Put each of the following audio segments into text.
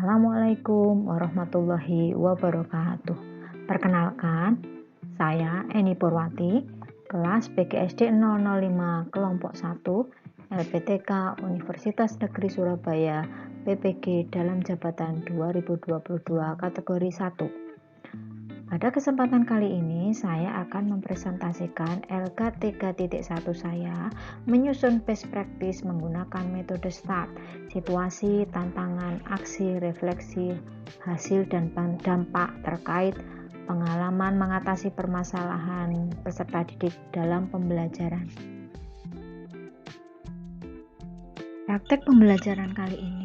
Assalamualaikum warahmatullahi wabarakatuh. Perkenalkan, saya Eni Purwati, kelas PGSD 005 kelompok 1 LPTK Universitas Negeri Surabaya PPG dalam jabatan 2022 kategori 1. Pada kesempatan kali ini, saya akan mempresentasikan LK 3.1 saya menyusun best practice menggunakan metode START, situasi, tantangan, aksi, refleksi, hasil, dan dampak terkait pengalaman mengatasi permasalahan peserta didik dalam pembelajaran. Praktek pembelajaran kali ini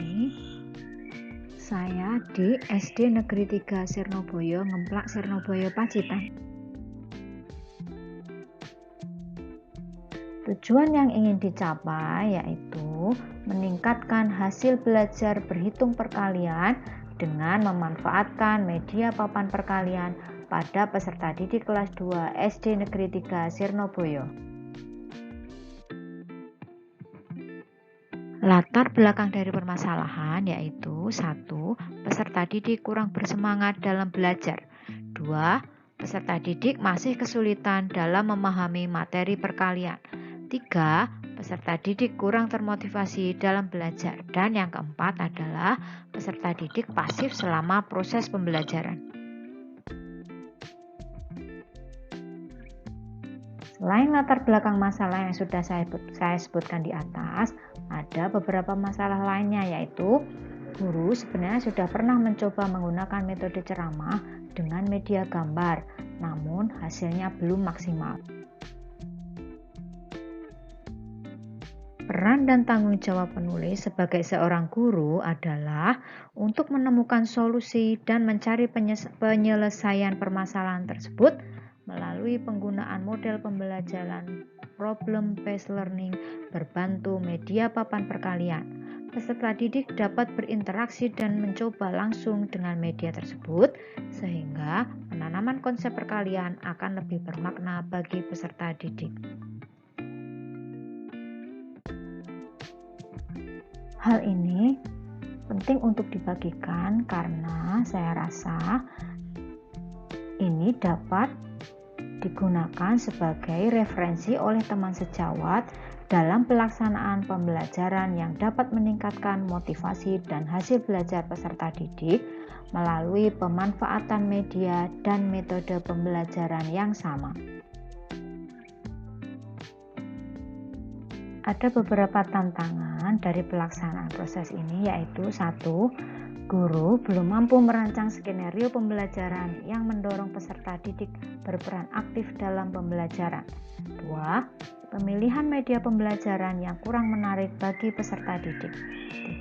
saya di SD Negeri 3 Sirnoboyo, Ngemplak Sirnoboyo, Pacitan. Tujuan yang ingin dicapai yaitu meningkatkan hasil belajar berhitung perkalian dengan memanfaatkan media papan perkalian pada peserta didik kelas 2 SD Negeri 3 Sirnoboyo. Latar belakang dari permasalahan yaitu 1. Peserta didik kurang bersemangat dalam belajar. 2. Peserta didik masih kesulitan dalam memahami materi perkalian. 3. Peserta didik kurang termotivasi dalam belajar. Dan yang keempat adalah peserta didik pasif selama proses pembelajaran. Selain latar belakang masalah yang sudah saya sebutkan di atas, ada beberapa masalah lainnya yaitu guru sebenarnya sudah pernah mencoba menggunakan metode ceramah dengan media gambar, namun hasilnya belum maksimal. Peran dan tanggung jawab penulis sebagai seorang guru adalah untuk menemukan solusi dan mencari penyelesaian permasalahan tersebut melalui penggunaan model pembelajaran problem-based learning berbantu media papan perkalian. Peserta didik dapat berinteraksi dan mencoba langsung dengan media tersebut, sehingga penanaman konsep perkalian akan lebih bermakna bagi peserta didik. Hal ini penting untuk dibagikan karena saya rasa ini dapat digunakan sebagai referensi oleh teman sejawat dalam pelaksanaan pembelajaran yang dapat meningkatkan motivasi dan hasil belajar peserta didik melalui pemanfaatan media dan metode pembelajaran yang sama. Ada beberapa tantangan dari pelaksanaan proses ini yaitu 1. Guru belum mampu merancang skenario pembelajaran yang mendorong peserta didik berperan aktif dalam pembelajaran. 2. Pemilihan media pembelajaran yang kurang menarik bagi peserta didik.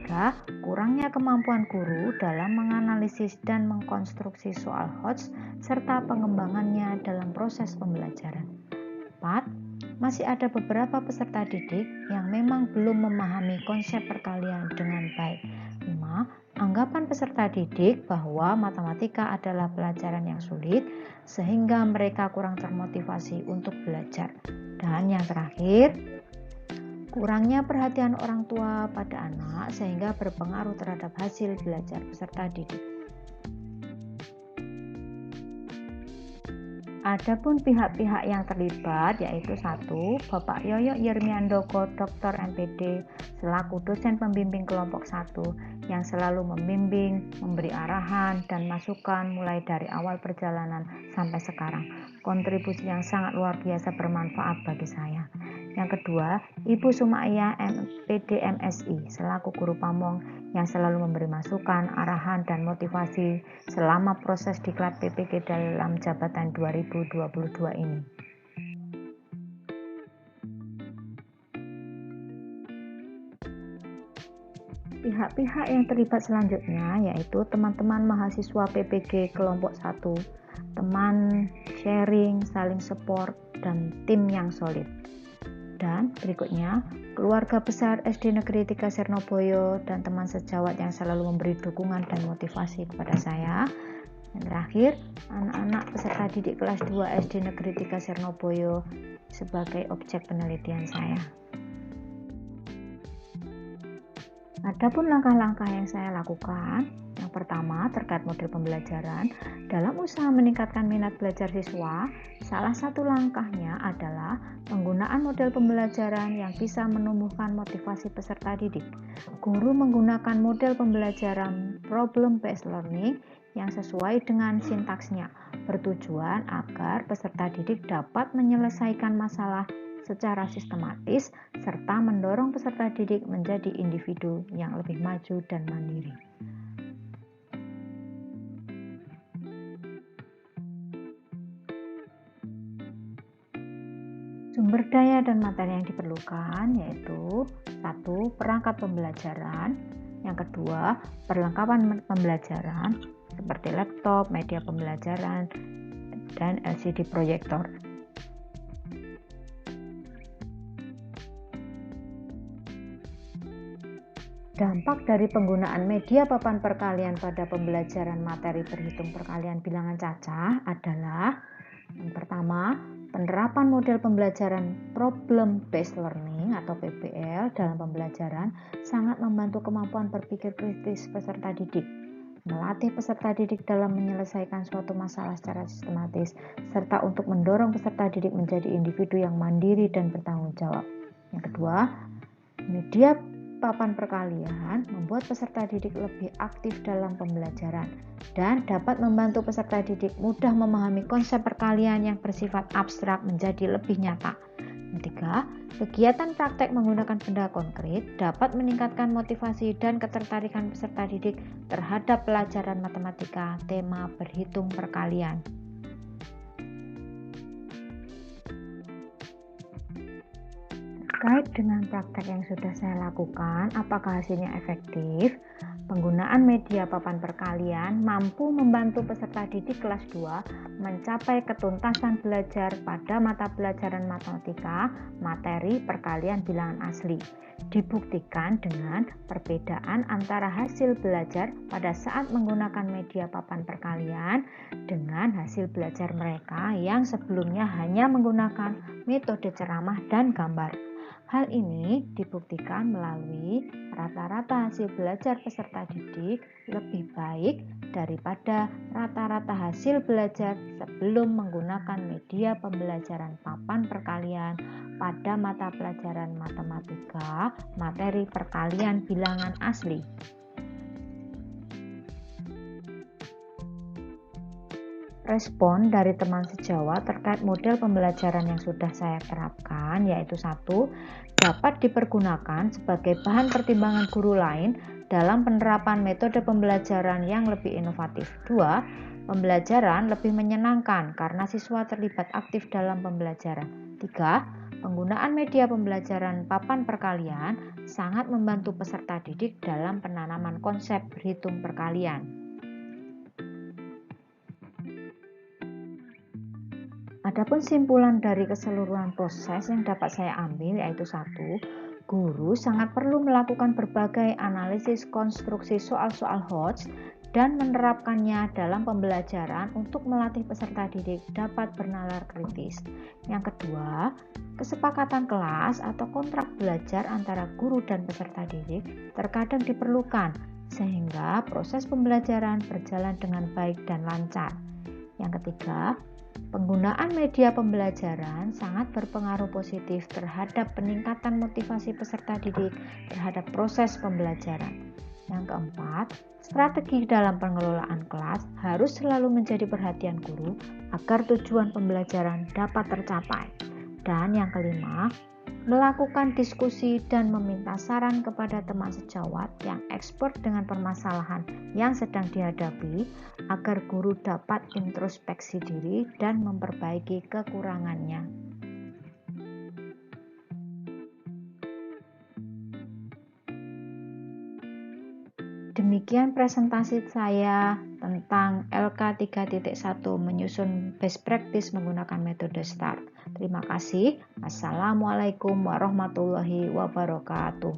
3. Kurangnya kemampuan guru dalam menganalisis dan mengkonstruksi soal HOTS serta pengembangannya dalam proses pembelajaran. 4. Masih ada beberapa peserta didik yang memang belum memahami konsep perkalian dengan baik. 5. Anggapan peserta didik bahwa matematika adalah pelajaran yang sulit sehingga mereka kurang termotivasi untuk belajar. Dan yang terakhir, kurangnya perhatian orang tua pada anak sehingga berpengaruh terhadap hasil belajar peserta didik. Adapun pihak-pihak yang terlibat yaitu 1. Bapak Yoyo Yermiandoko, Dr. MPD, selaku dosen pembimbing kelompok 1 yang selalu membimbing, memberi arahan dan masukan mulai dari awal perjalanan sampai sekarang. Kontribusi yang sangat luar biasa bermanfaat bagi saya. Yang kedua, Ibu Sumaya MPD MSI selaku guru pamong yang selalu memberi masukan, arahan, dan motivasi selama proses diklat PPG dalam jabatan 2022 ini. Pihak-pihak yang terlibat selanjutnya yaitu teman-teman mahasiswa PPG kelompok 1, teman sharing, saling support, dan tim yang solid. Dan berikutnya, keluarga besar SD Negeri 3 Sirnoboyo dan teman sejawat yang selalu memberi dukungan dan motivasi kepada saya. Yang terakhir, anak-anak peserta didik kelas 2 SD Negeri 3 Sirnoboyo sebagai objek penelitian saya. Adapun langkah-langkah yang saya lakukan, yang pertama terkait model pembelajaran. Dalam usaha meningkatkan minat belajar siswa, salah satu langkahnya adalah penggunaan model pembelajaran yang bisa menumbuhkan motivasi peserta didik. Guru menggunakan model pembelajaran problem-based learning yang sesuai dengan sintaksnya, bertujuan agar peserta didik dapat menyelesaikan masalah secara sistematis, serta mendorong peserta didik menjadi individu yang lebih maju dan mandiri. Sumber daya dan materi yang diperlukan yaitu 1. Perangkat pembelajaran, yang kedua perlengkapan pembelajaran seperti laptop, media pembelajaran, dan LCD proyektor. Dampak dari penggunaan media papan perkalian pada pembelajaran materi berhitung perkalian bilangan cacah adalah yang pertama, penerapan model pembelajaran problem-based learning atau PBL dalam pembelajaran sangat membantu kemampuan berpikir kritis peserta didik, melatih peserta didik dalam menyelesaikan suatu masalah secara sistematis, serta untuk mendorong peserta didik menjadi individu yang mandiri dan bertanggung jawab. Yang kedua, media papan perkalian membuat peserta didik lebih aktif dalam pembelajaran dan dapat membantu peserta didik mudah memahami konsep perkalian yang bersifat abstrak menjadi lebih nyata. Ketiga, kegiatan praktek menggunakan benda konkret dapat meningkatkan motivasi dan ketertarikan peserta didik terhadap pelajaran matematika tema berhitung perkalian. Terkait dengan praktek yang sudah saya lakukan, apakah hasilnya efektif? Penggunaan media papan perkalian mampu membantu peserta didik kelas 2 mencapai ketuntasan belajar pada mata pelajaran matematika, materi perkalian bilangan asli. Dibuktikan dengan perbedaan antara hasil belajar pada saat menggunakan media papan perkalian dengan hasil belajar mereka yang sebelumnya hanya menggunakan metode ceramah dan gambar. Hal ini dibuktikan melalui rata-rata hasil belajar peserta didik lebih baik daripada rata-rata hasil belajar sebelum menggunakan media pembelajaran papan perkalian pada mata pelajaran matematika, materi perkalian bilangan asli. Respon dari teman sejawat terkait model pembelajaran yang sudah saya terapkan yaitu 1. Dapat dipergunakan sebagai bahan pertimbangan guru lain dalam penerapan metode pembelajaran yang lebih inovatif. 2. Pembelajaran lebih menyenangkan karena siswa terlibat aktif dalam pembelajaran. 3. Penggunaan media pembelajaran papan perkalian sangat membantu peserta didik dalam penanaman konsep berhitung perkalian. Adapun simpulan dari keseluruhan proses yang dapat saya ambil yaitu 1. Guru sangat perlu melakukan berbagai analisis konstruksi soal-soal HOTS dan menerapkannya dalam pembelajaran untuk melatih peserta didik dapat bernalar kritis. Yang kedua, kesepakatan kelas atau kontrak belajar antara guru dan peserta didik terkadang diperlukan sehingga proses pembelajaran berjalan dengan baik dan lancar. Yang ketiga, penggunaan media pembelajaran sangat berpengaruh positif terhadap peningkatan motivasi peserta didik terhadap proses pembelajaran. Yang keempat, strategi dalam pengelolaan kelas harus selalu menjadi perhatian guru agar tujuan pembelajaran dapat tercapai. Dan yang kelima, melakukan diskusi dan meminta saran kepada teman sejawat yang expert dengan permasalahan yang sedang dihadapi agar guru dapat introspeksi diri dan memperbaiki kekurangannya. Demikian presentasi saya tentang LK 3.1 menyusun best practice menggunakan metode STAR. Terima kasih. Assalamualaikum warahmatullahi wabarakatuh.